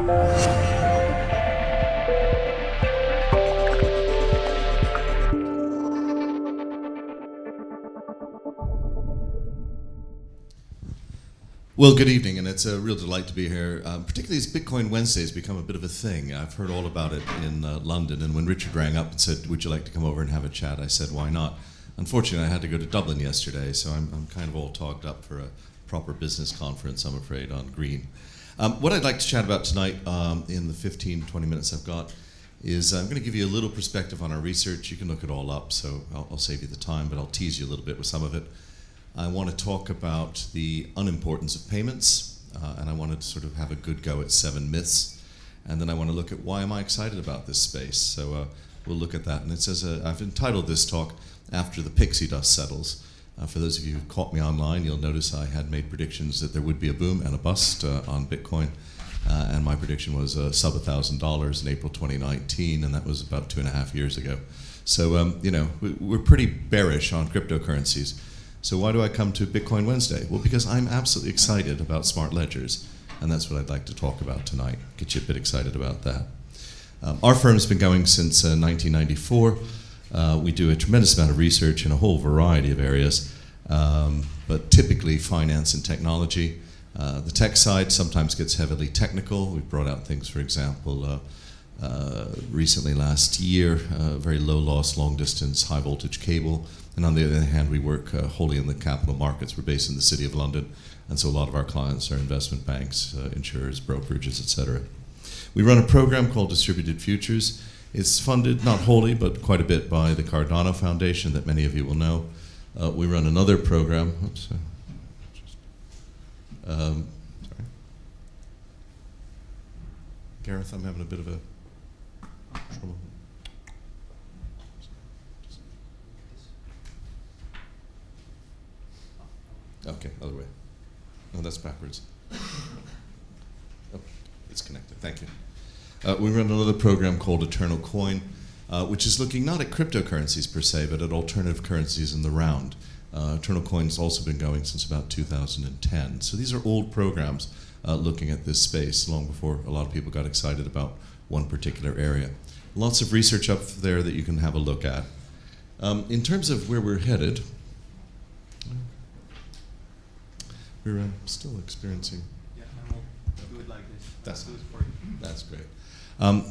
Well, good evening, and it's a real delight to be here, particularly as Bitcoin Wednesday has become a bit of a thing. I've heard all about it in London, and when Richard rang up and said, would you like to come over and have a chat, I said, why not? Unfortunately, I had to go to Dublin yesterday, so I'm kind of all togged up for a proper business conference, I'm afraid, on green. What I'd like to chat about tonight in the 15, 20 minutes I've got is I'm going to give you a little perspective on our research. You can look it all up, so I'll save you the time, but I'll tease you a little bit with some of it. I want to talk about the unimportance of payments, and I want to sort of have a good go at 7 myths. And then I want to look at why am I excited about this space. So we'll look at that. And it says, I've entitled this talk, After the Pixie Dust Settles. For those of you who caught me online, you'll notice I had made predictions that there would be a boom and a bust on Bitcoin. And my prediction was sub $1,000 in April 2019, and that was about 2.5 years ago. So, you know, we're pretty bearish on cryptocurrencies. So why do I come to Bitcoin Wednesday? Well, because I'm absolutely excited about smart ledgers, and that's what I'd like to talk about tonight, get you a bit excited about that. Our firm's been going since 1994. We do a tremendous amount of research in a whole variety of areas, but typically finance and technology. The tech side sometimes gets heavily technical. We've brought out things, for example, recently last year, very low loss, long distance, high voltage cable. And on the other hand, we work wholly in the capital markets. We're based in the City of London, and so a lot of our clients are investment banks, insurers, brokerages, etc. We run a program called Distributed Futures. It's funded, not wholly, but quite a bit by the Cardano Foundation that many of you will know. We run another program. Oops, sorry. Gareth, I'm having a bit of a trouble. Okay, other way. No, that's backwards. Oh, it's connected. Thank you. We run another program called Eternal Coin, which is looking not at cryptocurrencies per se, but at alternative currencies in the round. Eternal Coin's also been going since about 2010. So these are old programs looking at this space, long before a lot of people got excited about one particular area. Lots of research up there that you can have a look at. In terms of where we're headed, we're still experiencing. Yeah, and we'll do it like this. That's great.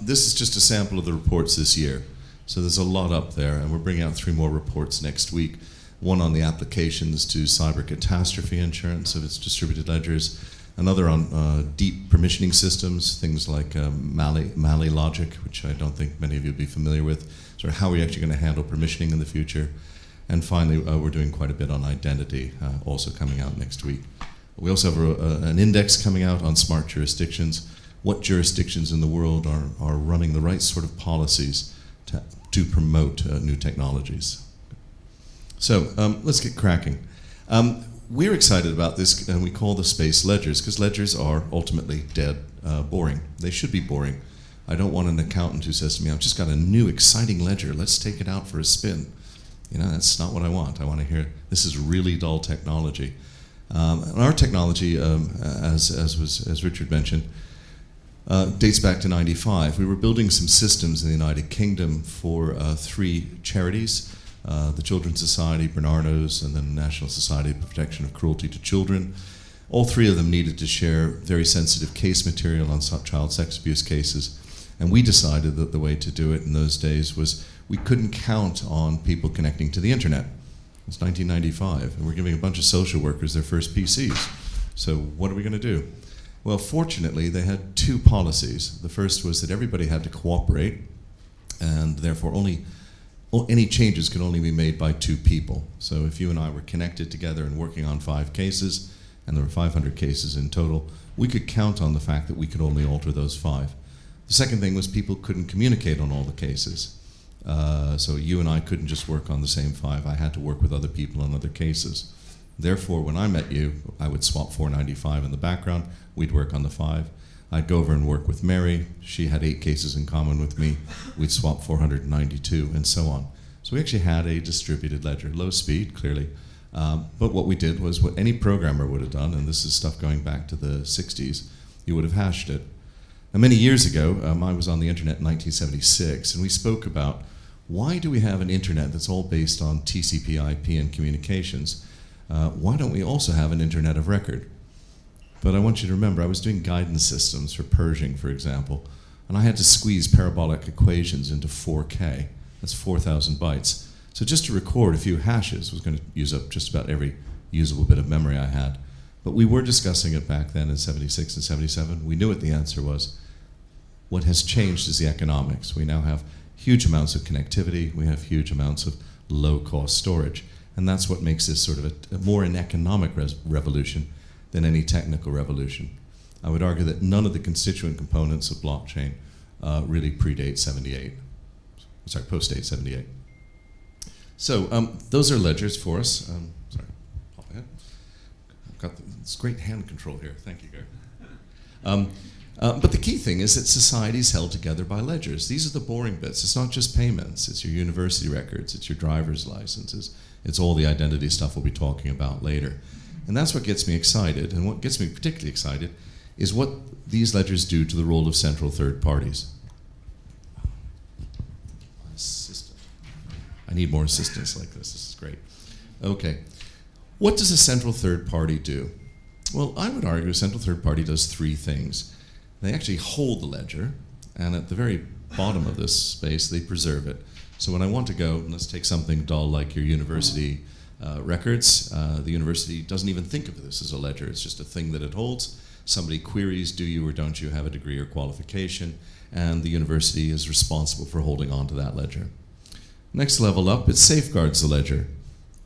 This is just a sample of the reports this year. So there's a lot up there, and we're bringing out 3 more reports next week. One on the applications to cyber catastrophe insurance of its distributed ledgers. Another on deep permissioning systems, things like Mali logic, which I don't think many of you will be familiar with. So how are we actually going to handle permissioning in the future? And finally, we're doing quite a bit on identity, also coming out next week. We also have an index coming out on smart jurisdictions. What jurisdictions in the world are running the right sort of policies to promote new technologies? So let's get cracking. We're excited about this, and we call the space ledgers, because ledgers are ultimately dead boring. They should be boring. I don't want an accountant who says to me, I've just got a new exciting ledger, let's take it out for a spin. You know, that's not what I want. I want to hear, this is really dull technology. And our technology, as Richard mentioned, dates back to '95. We were building some systems in the United Kingdom for 3 charities, the Children's Society, Bernardo's, and the National Society for Protection of Cruelty to Children. All 3 of them needed to share very sensitive case material on child sex abuse cases. And we decided that the way to do it in those days was we couldn't count on people connecting to the internet. It's 1995, and we're giving a bunch of social workers their first PCs. So what are we going to do? Well, fortunately, they had 2 policies. The first was that everybody had to cooperate, and therefore any changes could only be made by 2 people. So if you and I were connected together and working on 5 cases, and there were 500 cases in total, we could count on the fact that we could only alter those 5. The second thing was people couldn't communicate on all the cases. So you and I couldn't just work on the same 5. I had to work with other people on other cases. Therefore, when I met you, I would swap 495 in the background. We'd work on the 5. I'd go over and work with Mary. She had 8 cases in common with me. We'd swap 492, and so on. So we actually had a distributed ledger, low speed, clearly. But what we did was what any programmer would have done, and this is stuff going back to the 60s, you would have hashed it. Now, many years ago, I was on the internet in 1976, and we spoke about why do we have an internet that's all based on TCP, IP, and communications? Why don't we also have an internet of record? But I want you to remember, I was doing guidance systems for Pershing, for example, and I had to squeeze parabolic equations into 4K. That's 4,000 bytes. So just to record a few hashes was going to use up just about every usable bit of memory I had. But we were discussing it back then in 76 and 77. We knew what the answer was. What has changed is the economics. We now have huge amounts of connectivity. We have huge amounts of low-cost storage. And that's what makes this sort of more an economic revolution than any technical revolution. I would argue that none of the constituent components of blockchain really predate 78. Sorry, post-date 78. So those are ledgers for us. Sorry, pop ahead. I've got this great hand control here. Thank you, Gary. But the key thing is that society is held together by ledgers. These are the boring bits. It's not just payments. It's your university records. It's your driver's licenses. It's all the identity stuff we'll be talking about later. And that's what gets me excited. And what gets me particularly excited is what these ledgers do to the role of central third parties. Assistant. I need more assistants like this. This is great. Okay. What does a central third party do? Well, I would argue a central third party does three things. They actually hold the ledger, and at the very bottom of this space, they preserve it. So when I want to go, and let's take something dull like your university records, the university doesn't even think of this as a ledger. It's just a thing that it holds. Somebody queries, do you or don't you have a degree or qualification, and the university is responsible for holding on to that ledger. Next level up, it safeguards the ledger.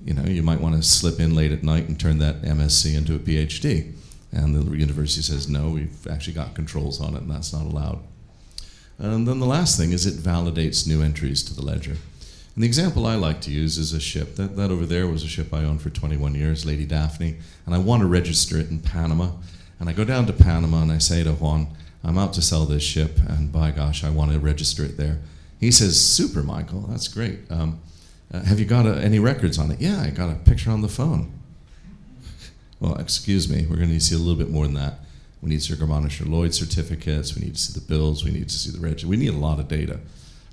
You know, you might want to slip in late at night and turn that MSc into a PhD. And the university says, no, we've actually got controls on it, and that's not allowed. And then the last thing is it validates new entries to the ledger. And the example I like to use is a ship. That over there was a ship I owned for 21 years, Lady Daphne, and I want to register it in Panama. And I go down to Panama and I say to Juan, I'm out to sell this ship, and by gosh, I want to register it there. He says, super, Michael, that's great. Have you got any records on it? Yeah, I got a picture on the phone. Well, excuse me, we're going to need to see a little bit more than that. We need Circumanational Lloyd certificates, we need to see the bills, we need to see the register, we need a lot of data.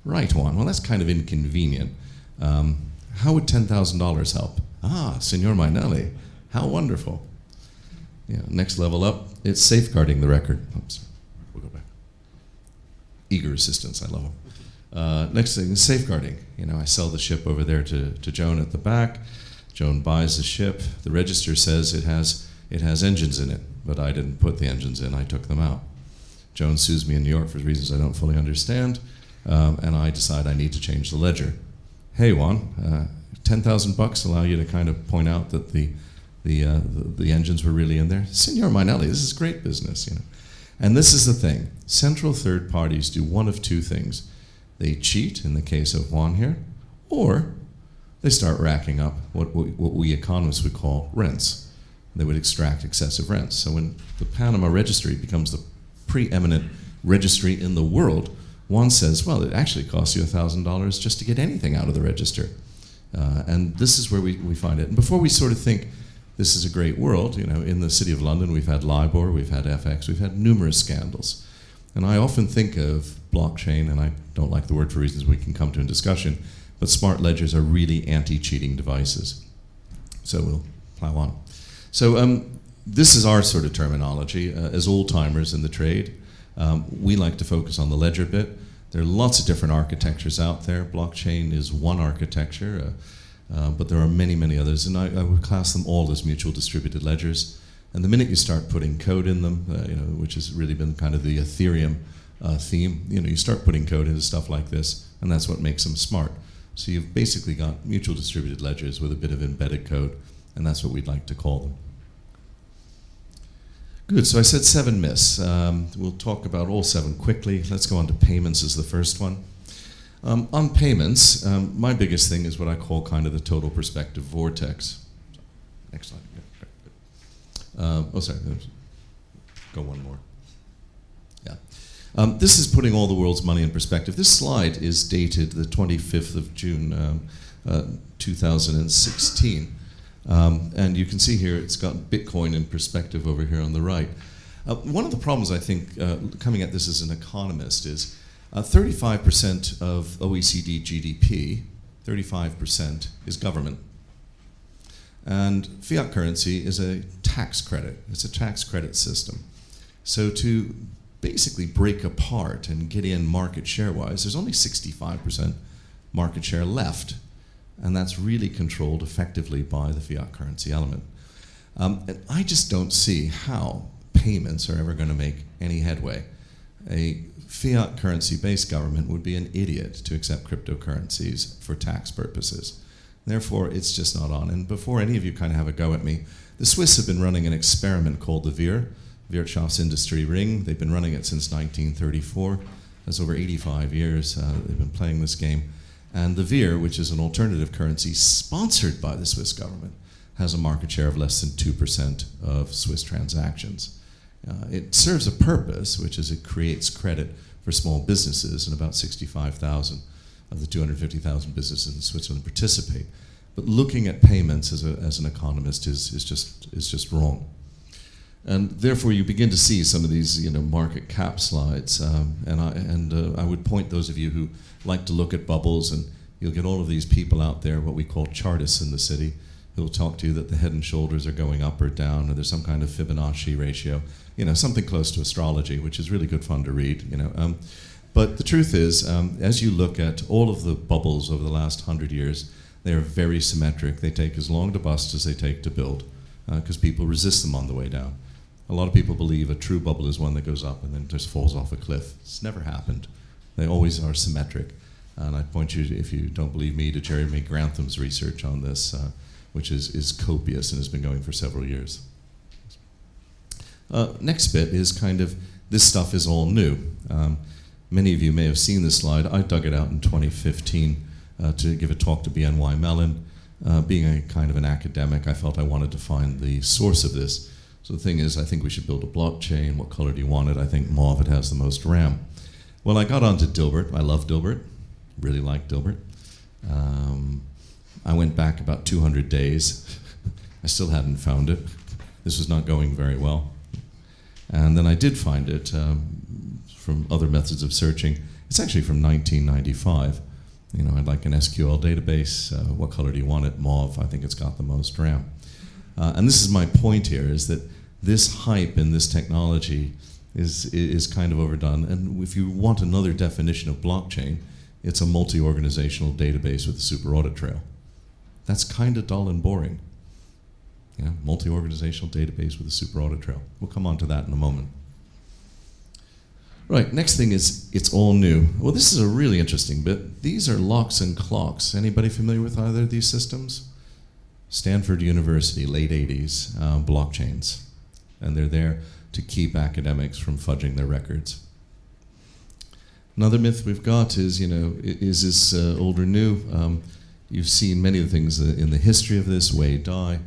Right, Juan, well that's kind of inconvenient. How would $10,000 help? Ah, Senor Mainelli, how wonderful. Yeah, next level up, it's safeguarding the record. Oops, we'll go back. Eager assistance, I love them. Next thing is safeguarding. You know, I sell the ship over there to Joan at the back. Joan buys the ship. The register says it has engines in it, but I didn't put the engines in. I took them out. Joan sues me in New York for reasons I don't fully understand, and I decide I need to change the ledger. Hey, Juan, $10,000 allow you to kind of point out that the engines were really in there? Senor Mainelli, this is great business, you know. And this is the thing. Central third parties do one of two things. They cheat, in the case of Juan here, or they start racking up what we economists would call rents. They would extract excessive rents. So when the Panama registry becomes the preeminent registry in the world, one says, well, it actually costs you $1,000 just to get anything out of the register. And this is where we find it. And before we sort of think this is a great world, you know, in the City of London we've had LIBOR, we've had FX, we've had numerous scandals. And I often think of blockchain, and I don't like the word for reasons we can come to in discussion, but smart ledgers are really anti-cheating devices. So we'll plow on. So this is our sort of terminology. As old-timers in the trade, we like to focus on the ledger bit. There are lots of different architectures out there. Blockchain is one architecture, but there are many, many others, and I would class them all as mutual distributed ledgers. And the minute you start putting code in them, you know, which has really been kind of the Ethereum theme, you know, you start putting code into stuff like this, and that's what makes them smart. So you've basically got mutual distributed ledgers with a bit of embedded code, and that's what we'd like to call them. Good, so I said 7 myths. We'll talk about all 7 quickly. Let's go on to payments as the first one. On payments, my biggest thing is what I call kind of the total perspective vortex. Next slide. Oh, sorry. Go one more. Yeah. This is putting all the world's money in perspective. This slide is dated the 25th of June, 2016. And you can see here it's got Bitcoin in perspective over here on the right. One of the problems, I think, coming at this as an economist is 35% of OECD GDP, 35% is government. And fiat currency is a tax credit. It's a tax credit system. So to basically break apart and get in market share-wise, there's only 65% market share left. And that's really controlled effectively by the fiat currency element. And I just don't see how payments are ever going to make any headway. A fiat currency-based government would be an idiot to accept cryptocurrencies for tax purposes. Therefore, it's just not on. And before any of you kind of have a go at me, the Swiss have been running an experiment called the WIR, Wirtschaftsindustrie Ring. They've been running it since 1934. That's over 85 years they've been playing this game. And the WIR, which is an alternative currency sponsored by the Swiss government, has a market share of less than 2% of Swiss transactions. It serves a purpose, which is it creates credit for small businesses, and about 65,000 of the 250,000 businesses in Switzerland participate. But looking at payments as an economist is just wrong. And therefore, you begin to see some of these, market cap slides. I would point those of you who like to look at bubbles, and you'll get all of these people out there, what we call chartists in the city, who will talk to you that the head and shoulders are going up or down, or there's some kind of Fibonacci ratio, something close to astrology, which is really good fun to read. But the truth is, as you look at all of the bubbles over the last 100 years, they are very symmetric. They take as long to bust as they take to build, because people resist them on the way down. A lot of people believe a true bubble is one that goes up and then just falls off a cliff. It's never happened. They always are symmetric. And I point you, if you don't believe me, to Jeremy Grantham's research on this, which is copious and has been going for several years. Next bit is kind of, this stuff is all new. Many of you may have seen this slide. I dug it out in 2015 to give a talk to BNY Mellon. Being a kind of an academic, I felt I wanted to find the source of this. So the thing is, I think we should build a blockchain. What color do you want it? I think mauve, it has the most RAM. Well, I got onto Dilbert. I love Dilbert. Really like Dilbert. I went back about 200 days. I still hadn't found it. This was not going very well. And then I did find it from other methods of searching. It's actually from 1995. I'd like an SQL database. What color do you want it? Mauve. I think it's got the most RAM. And this is my point here, is that this hype in this technology is kind of overdone. And if you want another definition of blockchain, it's a multi-organizational database with a super audit trail. That's kind of dull and boring. Multi-organizational database with a super audit trail. We'll come on to that in a moment. Right, next thing is, it's all new. Well, this is a really interesting bit. These are locks and clocks. Anybody familiar with either of these systems? Stanford University, late 80s, blockchains. And they're there to keep academics from fudging their records. Another myth we've got is, is this old or new? You've seen many of the things in the history of this, Wei Dai.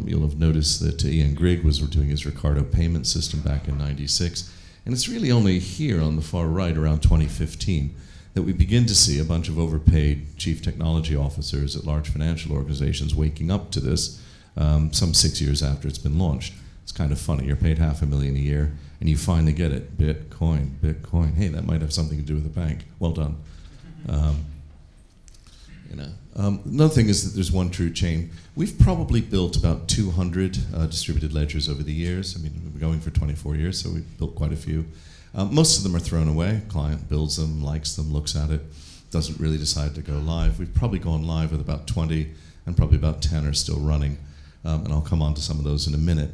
You'll have noticed that Ian Grigg was doing his Ricardo payment system back in '96. And it's really only here on the far right, around 2015, that we begin to see a bunch of overpaid chief technology officers at large financial organizations waking up to this some 6 years after it's been launched. It's kind of funny. You're paid $500,000 a year, and you finally get it. Bitcoin, Bitcoin. Hey, that might have something to do with the bank. Well done. Another thing is that there's one true chain. We've probably built about 200 distributed ledgers over the years. We've been going for 24 years, so we've built quite a few. Most of them are thrown away. Client builds them, likes them, looks at it, doesn't really decide to go live. We've probably gone live with about 20, and probably about 10 are still running. And I'll come on to some of those in a minute.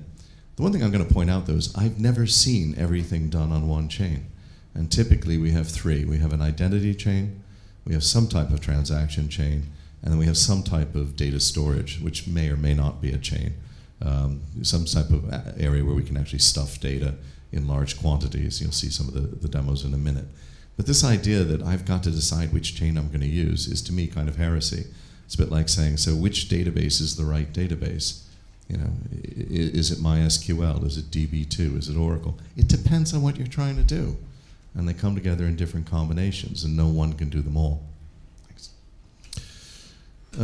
The one thing I'm going to point out, though, is I've never seen everything done on one chain. And typically we have three. We have an identity chain, we have some type of transaction chain, and then we have some type of data storage, which may or may not be a chain. Some type of area where we can actually stuff data in large quantities. You'll see some of the demos in a minute. But this idea that I've got to decide which chain I'm going to use is, to me, kind of heresy. It's a bit like saying, so which database is the right database? Is it MySQL? Is it DB2? Is it Oracle? It depends on what you're trying to do. And they come together in different combinations, and no one can do them all.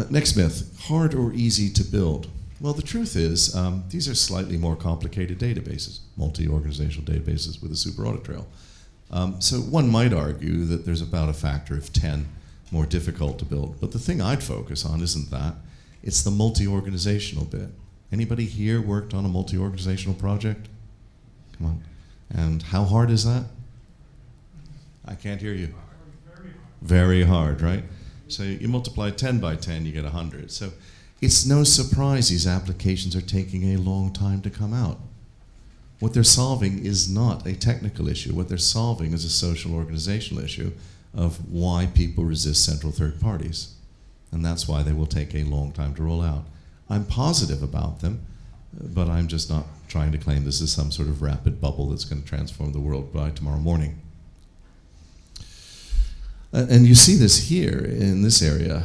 Next myth, hard or easy to build? Well, the truth is, these are slightly more complicated databases, multi-organizational databases with a super audit trail. So one might argue that there's about a factor of 10 more difficult to build. But the thing I'd focus on isn't that. It's the multi-organizational bit. Anybody here worked on a multi-organizational project? Come on. And how hard is that? I can't hear you. Very hard, right? So you multiply 10 by 10, you get 100. So it's no surprise these applications are taking a long time to come out. What they're solving is not a technical issue. What they're solving is a social organizational issue of why people resist central third parties. And that's why they will take a long time to roll out. I'm positive about them, but I'm just not trying to claim this is some sort of rapid bubble that's going to transform the world by tomorrow morning. And you see this here in this area.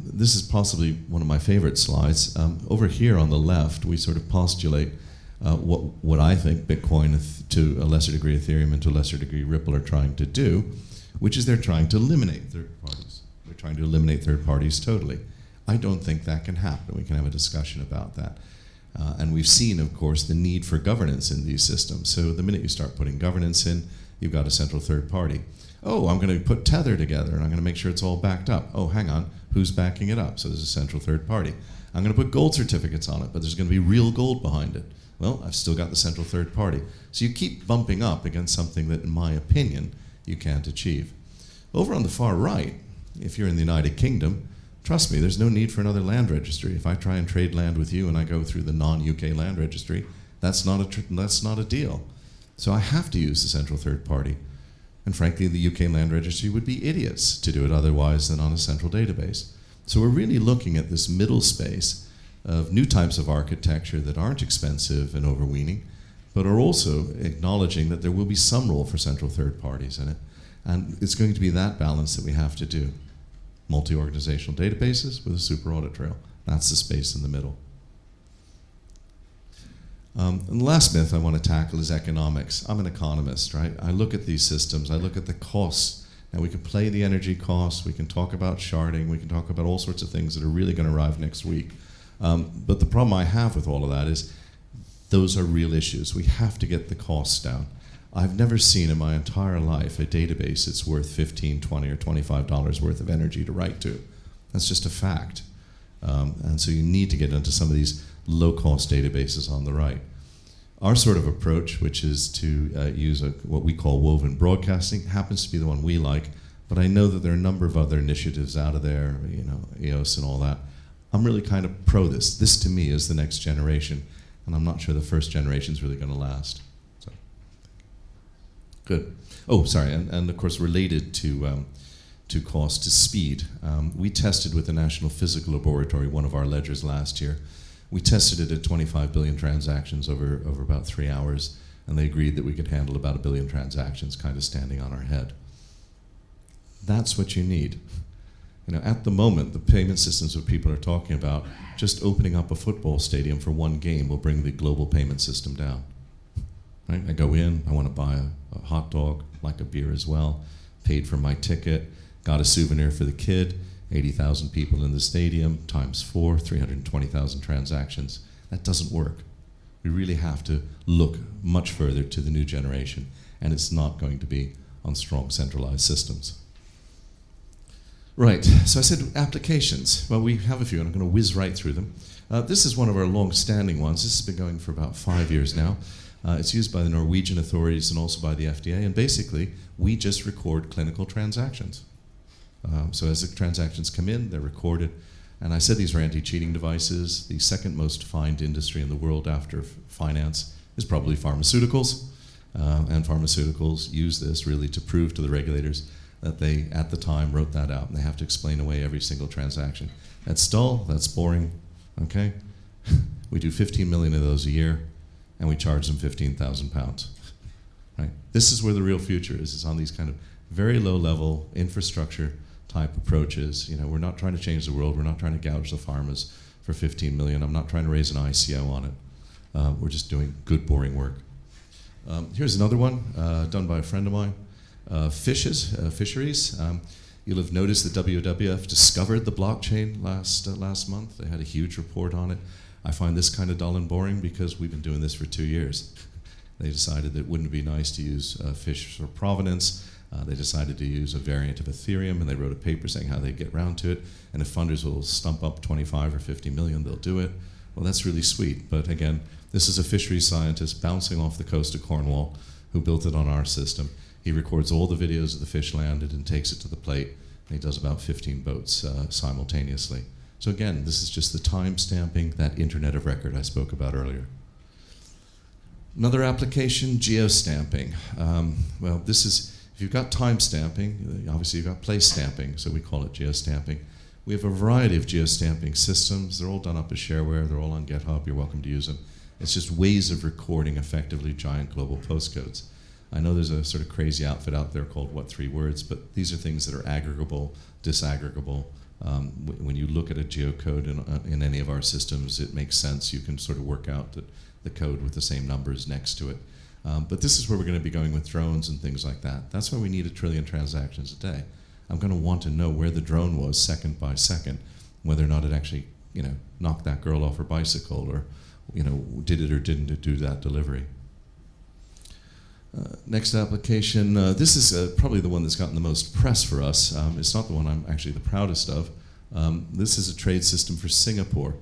This is possibly one of my favorite slides. Over here on the left, we sort of postulate what I think Bitcoin, to a lesser degree Ethereum, and to a lesser degree Ripple are trying to do, which is they're trying to eliminate third parties. They're trying to eliminate third parties totally. I don't think that can happen. We can have a discussion about that. And we've seen, of course, the need for governance in these systems. So the minute you start putting governance in, you've got a central third party. Oh, I'm going to put Tether together, and I'm going to make sure it's all backed up. Oh, hang on, who's backing it up? So there's a central third party. I'm going to put gold certificates on it, but there's going to be real gold behind it. Well, I've still got the central third party. So you keep bumping up against something that, in my opinion, you can't achieve. Over on the far right, if you're in the United Kingdom, trust me, there's no need for another land registry. If I try and trade land with you and I go through the non-UK land registry, that's not a deal. So I have to use the central third party. And frankly, the UK land registry would be idiots to do it otherwise than on a central database. So we're really looking at this middle space of new types of architecture that aren't expensive and overweening, but are also acknowledging that there will be some role for central third parties in it. And it's going to be that balance that we have to do. Multi-organizational databases with a super audit trail. That's the space in the middle. And the last myth I want to tackle is economics. I'm an economist, right? I look at these systems, I look at the costs. Now we can play the energy costs, we can talk about sharding, we can talk about all sorts of things that are really going to arrive next week. But the problem I have with all of that is those are real issues. We have to get the costs down. I've never seen in my entire life a database that's worth $15, $20, or $25 worth of energy to write to. That's just a fact. And so you need to get into some of these low-cost databases on the right. Our sort of approach, which is to use what we call woven broadcasting, happens to be the one we like, but I know that there are a number of other initiatives out of there, EOS and all that. I'm really kind of pro this. This, to me, is the next generation, and I'm not sure the first generation is really going to last. So, good. Oh, sorry, and of course, related to cost is speed. We tested with the National Physical Laboratory one of our ledgers last year. We tested it at 25 billion transactions over about 3 hours, and they agreed that we could handle about 1 billion transactions kind of standing on our head. That's what you need. At the moment, the payment systems that people are talking about, just opening up a football stadium for one game will bring the global payment system down. Right? I go in, I want to buy a hot dog, like a beer as well, paid for my ticket, got a souvenir for the kid, 80,000 people in the stadium, times 4, 320,000 transactions. That doesn't work. We really have to look much further to the new generation, and it's not going to be on strong centralized systems. Right, so I said applications. Well, we have a few, and I'm going to whiz right through them. This is one of our long-standing ones. This has been going for about 5 years now. It's used by the Norwegian authorities and also by the FDA, and basically, we just record clinical transactions. So as the transactions come in, they're recorded. And I said these are anti-cheating devices. The second most fined industry in the world after finance is probably pharmaceuticals. And pharmaceuticals use this really to prove to the regulators that they, at the time, wrote that out. And they have to explain away every single transaction. That's dull, that's boring, okay? We do 15 million of those a year, and we charge them £15,000, right? This is where the real future is on these kind of very low-level infrastructure type approaches. We're not trying to change the world. We're not trying to gouge the pharmas for 15 million. I'm not trying to raise an ICO on it. We're just doing good, boring work. Here's another one done by a friend of mine. Fisheries. You'll have noticed that WWF discovered the blockchain last month. They had a huge report on it. I find this kind of dull and boring because we've been doing this for 2 years. They decided that it wouldn't be nice to use fish for provenance. They decided to use a variant of Ethereum, and they wrote a paper saying how they get around to it. And if funders will stump up 25 or 50 million, they'll do it. Well, that's really sweet. But again, this is a fisheries scientist bouncing off the coast of Cornwall who built it on our system. He records all the videos of the fish landed and takes it to the plate. And he does about 15 boats simultaneously. So again, this is just the time stamping, that internet of record I spoke about earlier. Another application, geostamping. Well, this is, if you've got time stamping, obviously you've got place stamping, so we call it geostamping. We have a variety of geostamping systems. They're all done up as shareware. They're all on GitHub. You're welcome to use them. It's just ways of recording effectively giant global postcodes. I know there's a sort of crazy outfit out there called What 3 Words, but these are things that are aggregable, disaggregable. When you look at a geocode in any of our systems, it makes sense. You can sort of work out the code with the same numbers next to it. But this is where we're going to be going with drones and things like that. That's why we need 1 trillion transactions a day. I'm going to want to know where the drone was second by second, whether or not it actually, knocked that girl off her bicycle, or, did it or didn't it do that delivery. Next application, this is probably the one that's gotten the most press for us. It's not the one I'm actually the proudest of. This is a trade system for Singapore.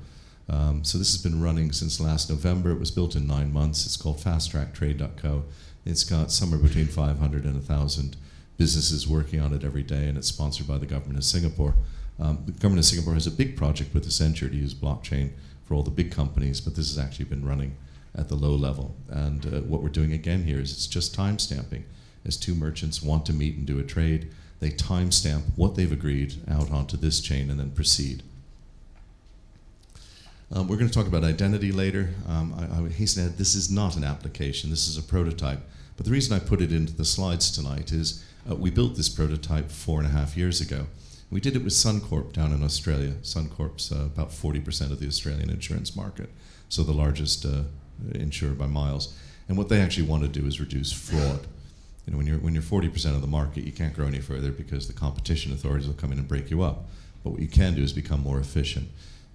So this has been running since last November. It was built in 9 months. It's called fasttracktrade.co. It's got somewhere between 500 and 1,000 businesses working on it every day, and it's sponsored by the government of Singapore. The government of Singapore has a big project with Accenture to use blockchain for all the big companies, but this has actually been running at the low level. And what we're doing again here is it's just time stamping. As two merchants want to meet and do a trade, they time stamp what they've agreed out onto this chain and then proceed. We're going to talk about identity later. I would hasten to add, this is not an application, this is a prototype. But the reason I put it into the slides tonight is we built this prototype 4.5 years ago. We did it with Suncorp down in Australia. Suncorp's about 40% of the Australian insurance market, so the largest insurer by miles. And what they actually want to do is reduce fraud. When you're 40% of the market, you can't grow any further because the competition authorities will come in and break you up. But what you can do is become more efficient.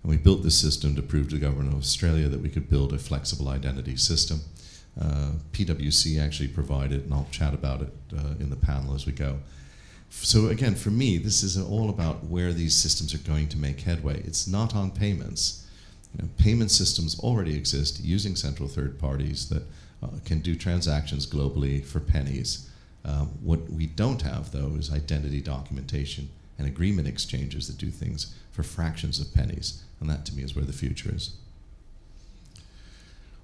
And we built this system to prove to the government of Australia that we could build a flexible identity system. PwC actually provided, and I'll chat about it in the panel as we go. So again, for me, this is all about where these systems are going to make headway. It's not on payments. Payment systems already exist using central third parties that can do transactions globally for pennies. What we don't have, though, is identity documentation and agreement exchanges that do things for fractions of pennies. And that, to me, is where the future is.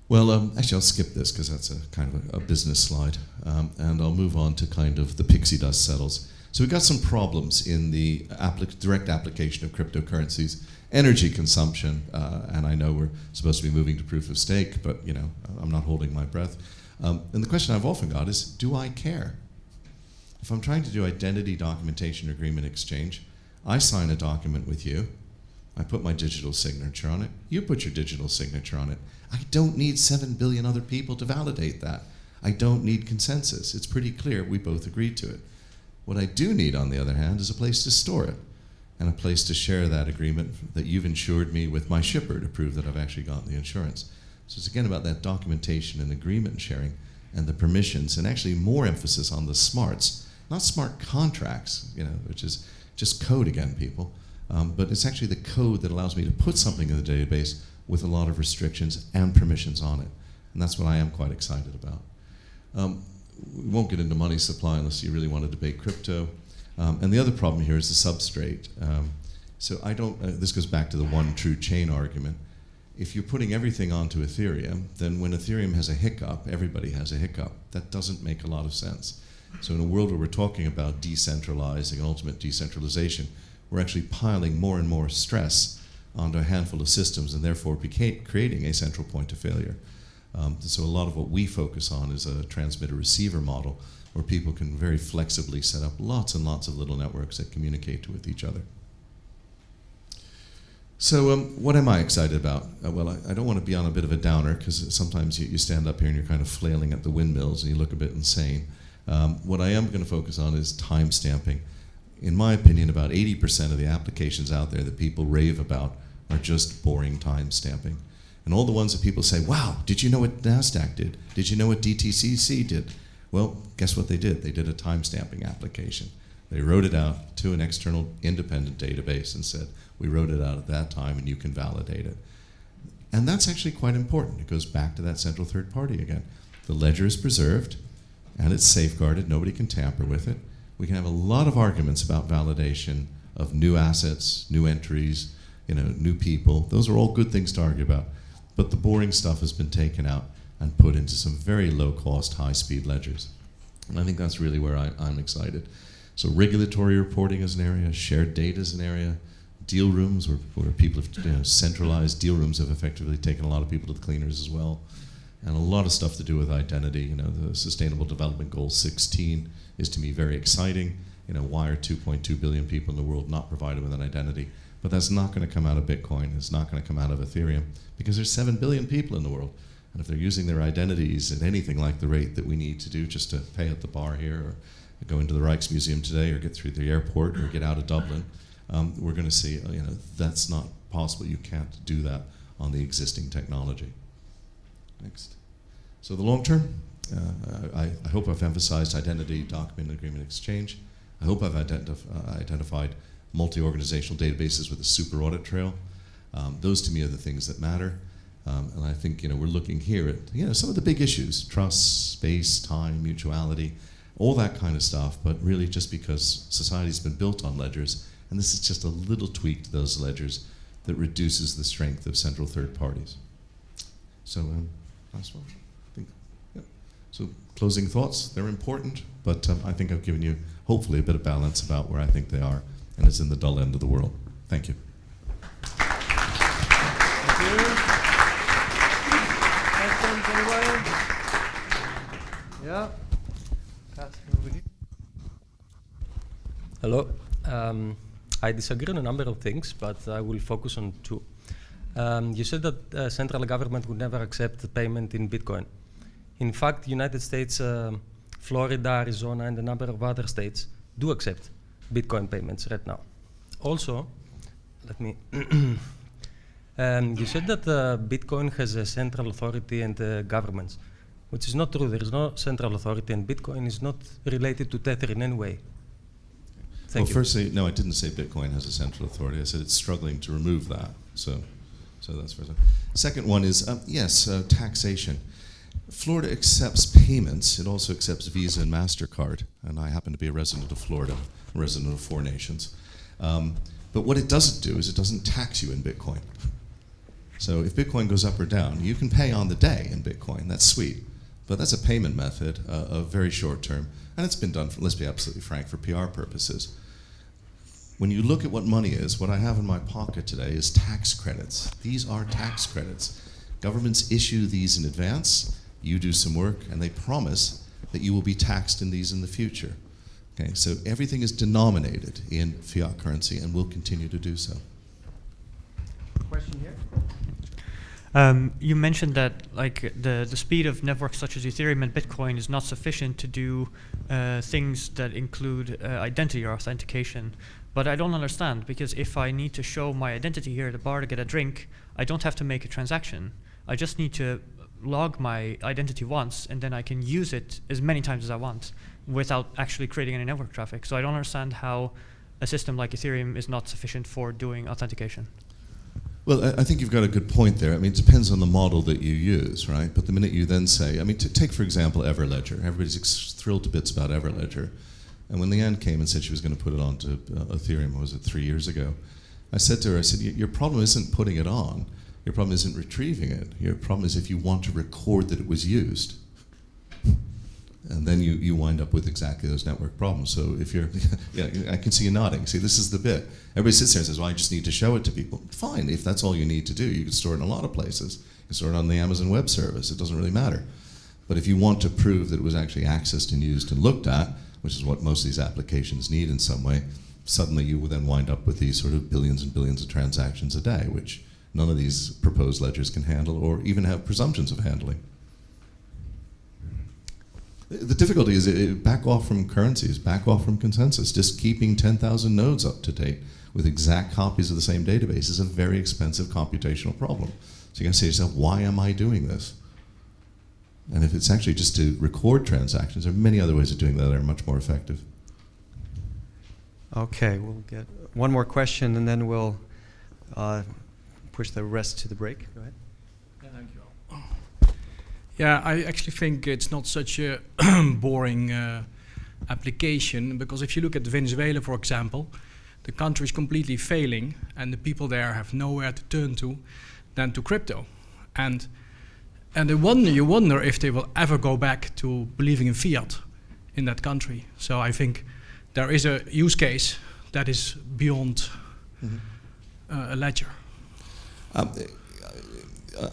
Well, actually, I'll skip this because that's a kind of a business slide. And I'll move on to kind of the pixie dust settles. So we've got some problems in the direct application of cryptocurrencies. Energy consumption, and I know we're supposed to be moving to proof of stake, but I'm not holding my breath. And the question I've often got is, do I care? If I'm trying to do identity documentation agreement exchange, I sign a document with you, I put my digital signature on it, you put your digital signature on it. I don't need 7 billion other people to validate that. I don't need consensus. It's pretty clear we both agreed to it. What I do need, on the other hand, is a place to store it, and a place to share that agreement that you've insured me with my shipper to prove that I've actually gotten the insurance. So it's again about that documentation and agreement sharing and the permissions, and actually more emphasis on the smarts, not smart contracts, which is just code again, people. But it's actually the code that allows me to put something in the database with a lot of restrictions and permissions on it. And that's what I am quite excited about. We won't get into money supply unless you really want to debate crypto. And the other problem here is the substrate. So this goes back to the one true chain argument. If you're putting everything onto Ethereum, then when Ethereum has a hiccup, everybody has a hiccup. That doesn't make a lot of sense. So in a world where we're talking about decentralizing and ultimate decentralization, we're actually piling more and more stress onto a handful of systems and therefore creating a central point of failure. So a lot of what we focus on is a transmitter-receiver model where people can very flexibly set up lots and lots of little networks that communicate with each other. So what am I excited about? Well, I don't want to be on a bit of a downer because sometimes you stand up here and you're kind of flailing at the windmills and you look a bit insane. What I am going to focus on is time stamping. In my opinion, about 80% of the applications out there that people rave about are just boring time stamping. And all the ones that people say, wow, did you know what NASDAQ did? Did you know what DTCC did? Well, guess what they did? They did a timestamping application. They wrote it out to an external independent database and said, we wrote it out at that time and you can validate it. And that's actually quite important. It goes back to that central third party again. The ledger is preserved and it's safeguarded. Nobody can tamper with it. We can have a lot of arguments about validation of new assets, new entries, new people. Those are all good things to argue about. But the boring stuff has been taken out and put into some very low-cost, high-speed ledgers. And I think that's really where I'm excited. So regulatory reporting is an area, shared data is an area, deal rooms where people have centralized deal rooms have effectively taken a lot of people to the cleaners as well. And a lot of stuff to do with identity. The Sustainable Development Goal 16 is to me very exciting. Why are 2.2 billion people in the world not provided with an identity? But that's not going to come out of Bitcoin. It's not going to come out of Ethereum because there's 7 billion people in the world. And if they're using their identities at anything like the rate that we need to do just to pay at the bar here or go into the Rijksmuseum today or get through the airport or get out of Dublin, we're going to see, that's not possible. You can't do that on the existing technology. Next. So the long term, I hope I've emphasized identity, document, and agreement exchange. I hope I've identified multi-organizational databases with a super audit trail. Those to me are the things that matter. And I think we're looking here at some of the big issues: trust, space, time, mutuality, all that kind of stuff. But really, just because society's been built on ledgers, and this is just a little tweak to those ledgers that reduces the strength of central third parties. So last one, I think. Yep. So closing thoughts, they're important, but I think I've given you hopefully a bit of balance about where I think they are, and it's in the dull end of the world. Thank you. Thank you. Questions, anyone? Yeah. Hello. I disagree on a number of things, but I will focus on two. You said that central government would never accept payment in Bitcoin. In fact, United States, Florida, Arizona, and a number of other states do accept Bitcoin payments right now. Also, let me. You said that Bitcoin has a central authority and governments, which is not true. There is no central authority, and Bitcoin is not related to Tether in any way. Thank you. Firstly, no, I didn't say Bitcoin has a central authority. I said it's struggling to remove that. So that's first. Second one is, yes, taxation. Florida accepts payments. It also accepts Visa and MasterCard. And I happen to be a resident of Florida, a resident of 4 nations. But what it doesn't do is it doesn't tax you in Bitcoin. So if Bitcoin goes up or down, you can pay on the day in Bitcoin. That's sweet. But that's a payment method of very short term. And it's been done, let's be absolutely frank, for PR purposes. When you look at what money is, what I have in my pocket today is tax credits. These are tax credits. Governments issue these in advance, you do some work, and they promise that you will be taxed in these in the future. Okay, so everything is denominated in fiat currency and will continue to do so. Question here? You mentioned that the speed of networks such as Ethereum and Bitcoin is not sufficient to do things that include identity or authentication. But I don't understand, because if I need to show my identity here at the bar to get a drink, I don't have to make a transaction. I just need to log my identity once, and then I can use it as many times as I want without actually creating any network traffic. So I don't understand how a system like Ethereum is not sufficient for doing authentication. Well, I think you've got a good point there. I mean, it depends on the model that you use, right? But the minute you then say, I mean, take, for example, Everledger. Everybody's thrilled to bits about Everledger. And when Leanne came and said she was going to put it onto Ethereum, was it 3 years ago? I said to her, I said, your problem isn't putting it on. Your problem isn't retrieving it. Your problem is if you want to record that it was used. And then you wind up with exactly those network problems. So if you're, yeah, I can see you nodding. See, this is the bit. Everybody sits there and says, well, I just need to show it to people. Fine, if that's all you need to do. You can store it in a lot of places. You can store it on the Amazon Web Service. It doesn't really matter. But if you want to prove that it was actually accessed and used and looked at, which is what most of these applications need in some way, suddenly you will then wind up with these sort of billions and billions of transactions a day, which none of these proposed ledgers can handle or even have presumptions of handling. The difficulty is back off from currencies, back off from consensus. Just keeping 10,000 nodes up to date with exact copies of the same database is a very expensive computational problem. So you got to say to yourself, why am I doing this? And if it's actually just to record transactions, there are many other ways of doing that that are much more effective. Okay, we'll get one more question and then we'll push the rest to the break. Go ahead. Yeah, thank you. Yeah, I actually think it's not such a boring application, because if you look at Venezuela, for example, the country is completely failing and the people there have nowhere to turn to than to crypto. And you wonder if they will ever go back to believing in fiat in that country. So I think there is a use case that is beyond a ledger.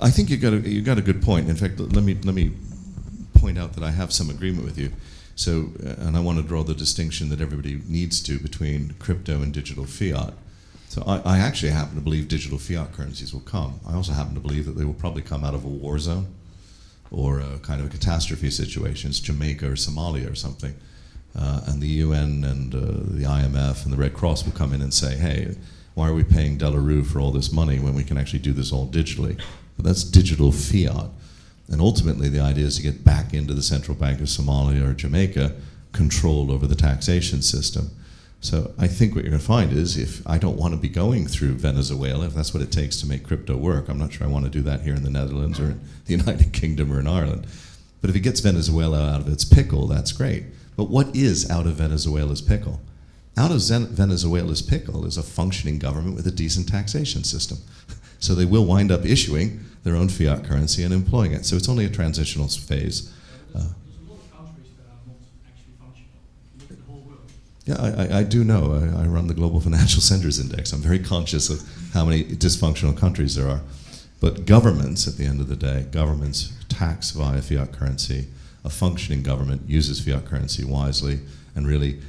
I think you got a good point. In fact, let me point out that I have some agreement with you. So, and I want to draw the distinction that everybody needs to between crypto and digital fiat. So I actually happen to believe digital fiat currencies will come. I also happen to believe that they will probably come out of a war zone or a kind of a catastrophe situation, it's Jamaica or Somalia or something. And the UN and the IMF and the Red Cross will come in and say, hey, why are we paying Delarue for all this money when we can actually do this all digitally? But that's digital fiat. And ultimately the idea is to get back into the central bank of Somalia or Jamaica control over the taxation system. So I think what you're going to find is, if I don't want to be going through Venezuela, if that's what it takes to make crypto work, I'm not sure I want to do that here in the Netherlands or in the United Kingdom or in Ireland. But if it gets Venezuela out of its pickle, that's great. But what is out of Venezuela's pickle? Out of Venezuela's pickle is a functioning government with a decent taxation system. So they will wind up issuing their own fiat currency and employing it. So it's only a transitional phase. There's a lot of countries that are not actually functional. Look at the whole world. Yeah, I do know. I run the Global Financial Centers Index. I'm very conscious of how many dysfunctional countries there are. But governments, at the end of the day, governments tax via fiat currency. A functioning government uses fiat currency wisely, and really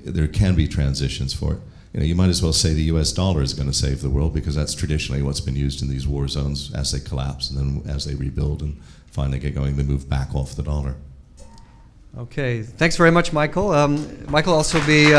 there can be transitions for it. You know, you might as well say the US dollar is going to save the world, because that's traditionally what's been used in these war zones as they collapse, and then as they rebuild and finally get going, they move back off the dollar. Okay, thanks very much, Michael. Michael will also be